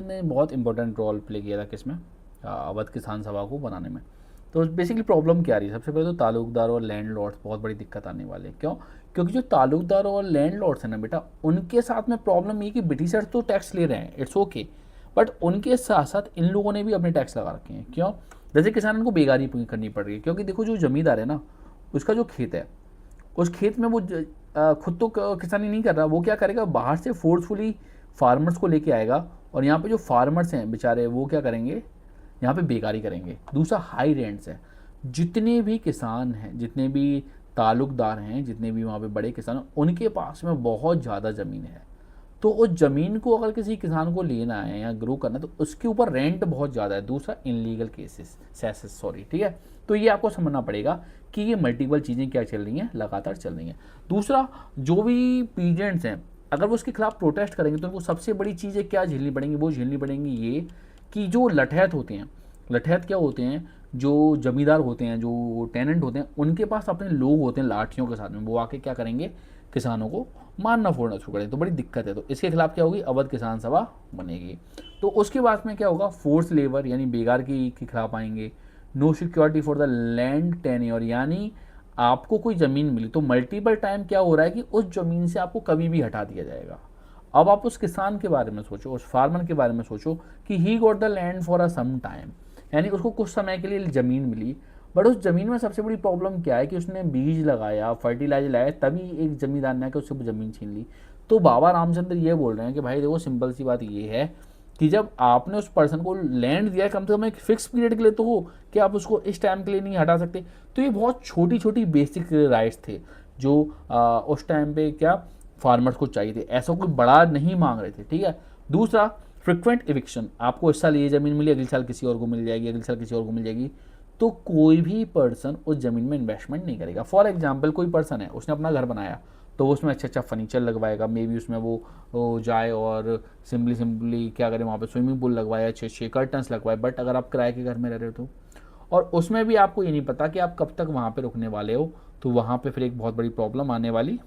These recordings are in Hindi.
ने बहुत इंपॉर्टेंट रोल प्ले किया था किसमें, अवध किसान सभा को बनाने में। तो बेसिकली प्रॉब्लम क्या आ रही है, सबसे पहले तो ताल्लुकदार और लैंडलॉर्ड्स बहुत बड़ी दिक्कत आने वाले हैं। क्यों? क्योंकि जो ताल्लुकदार और लैंडलॉर्ड्स हैं ना बेटा, उनके साथ में प्रॉब्लम ये कि ब्रिटिशर्स तो टैक्स ले रहे हैं, इट्स ओके, बट उनके साथ साथ इन लोगों ने भी अपने टैक्स लगा रखे हैं। क्यों? जैसे किसानों को बेगारी करनी पड़ रही है, क्योंकि देखो जो जमींदार है ना, उसका जो खेत है, उस खेत में वो खुद तो किसानी नहीं कर रहा, वो क्या करेगा, बाहर से फोर्सफुली फार्मर्स को लेके आएगा, और यहाँ पे जो फार्मर्स हैं बेचारे, वो क्या करेंगे, यहाँ पे बेकारी करेंगे। दूसरा हाई रेंट्स है। जितने भी किसान हैं, जितने भी ताल्लुकदार हैं, जितने भी वहाँ पे बड़े किसान हैं, उनके पास में बहुत ज़्यादा ज़मीन है। तो उस ज़मीन को अगर किसी किसान को लेना है या ग्रो करना है, तो उसके ऊपर रेंट बहुत ज़्यादा है। दूसरा इनलीगल केसेस, सेसेस, सॉरी, ठीक है। तो ये आपको समझना पड़ेगा कि ये मल्टीपल चीज़ें क्या चल रही हैं, लगातार चल रही हैं। दूसरा, जो भी पीजेंट्स हैं, अगर वो उसके खिलाफ प्रोटेस्ट करेंगे तो उनको सबसे बड़ी चीज़ें क्या झेलनी पड़ेंगी, वो झेलनी पड़ेंगी ये कि जो लठैत होते हैं, लठैत क्या होते हैं, जो जमींदार होते हैं, जो टेनेंट होते हैं, उनके पास अपने लोग होते हैं लाठियों के साथ में, वो आके क्या करेंगे, किसानों को मारना फोड़ना शुरू करें। तो बड़ी दिक्कत है। तो इसके खिलाफ क्या होगी, अवध किसान सभा बनेगी। तो उसके बाद में क्या होगा, फोर्स लेबर यानी बेगार के खिलाफ आएंगे। No security for the land tenure, यानी आपको कोई ज़मीन मिली तो मल्टीपल टाइम क्या हो रहा है कि उस ज़मीन से आपको कभी भी हटा दिया जाएगा। अब आप उस किसान के बारे में सोचो, उस फार्मर के बारे में सोचो कि he got the land for a some time, यानी उसको कुछ समय के लिए ज़मीन मिली, बट उस ज़मीन में सबसे बड़ी प्रॉब्लम क्या है कि उसने बीज लगाया, फर्टिलाइजर लगाया, तभी एक ज़मींदार ने आकर उससे ज़मीन छीन ली। तो बाबा रामचंद्र ये बोल रहे हैं कि भाई देखो, सिंपल सी बात ये है कि जब आपने उस पर्सन को लैंड दिया है, कम से कम एक फिक्स पीरियड के लिए तो हो कि आप उसको इस टाइम के लिए नहीं हटा सकते। तो ये बहुत छोटी छोटी बेसिक राइट्स थे जो उस टाइम पे क्या फार्मर्स को चाहिए थे, ऐसा कोई बड़ा नहीं मांग रहे थे, ठीक है। दूसरा, फ्रिक्वेंट इविक्शन, आपको इस साल ये ज़मीन मिली, अगले साल किसी और को मिल जाएगी, अगले साल किसी और को मिल जाएगी, तो कोई भी पर्सन उस ज़मीन में इन्वेस्टमेंट नहीं करेगा। फॉर एग्जाम्पल, कोई पर्सन है, उसने अपना घर बनाया, तो वो उसमें अच्छा अच्छा फर्नीचर लगवाएगा, मे बी उसमें वो जाए और सिंपली सिंपली क्या करें, वहाँ पे स्विमिंग पूल लगवाए, अच्छे अच्छे कर्टन्स लगवाए। बट अगर आप किराए के घर में रह रहे हो तो, और उसमें भी आपको ये नहीं पता कि आप कब तक वहाँ पे रुकने वाले हो, तो वहाँ पे फिर एक बहुत बड़ी प्रॉब्लम आने वाली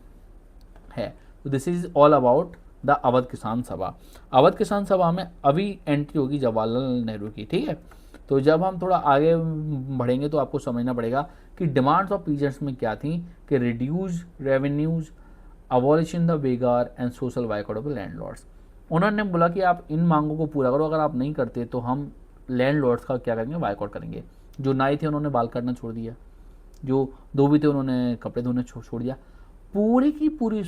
है। तो this is all about the Awadh किसान सभा। अवध किसान सभा में अभी एंट्री होगी जवाहरलाल नेहरू की, ठीक है। तो जब हम थोड़ा आगे बढ़ेंगे तो आपको समझना पड़ेगा कि डिमांड्स ऑफ पीजेंट्स में क्या थी, कि reduce revenues, abolition the begar and social boycott of landlords. उन्होंने बोला कि आप इन मांगों को पूरा करो, अगर आप नहीं करते तो हम लैंडलॉर्ड्स का क्या करेंगे, बाइकआउट करेंगे। जो नाई थे उन्होंने बाल काटना छोड़ दिया, जो धोबी थे उन्होंने कपड़े धोने छोड़ दिया। पूरी की पूरी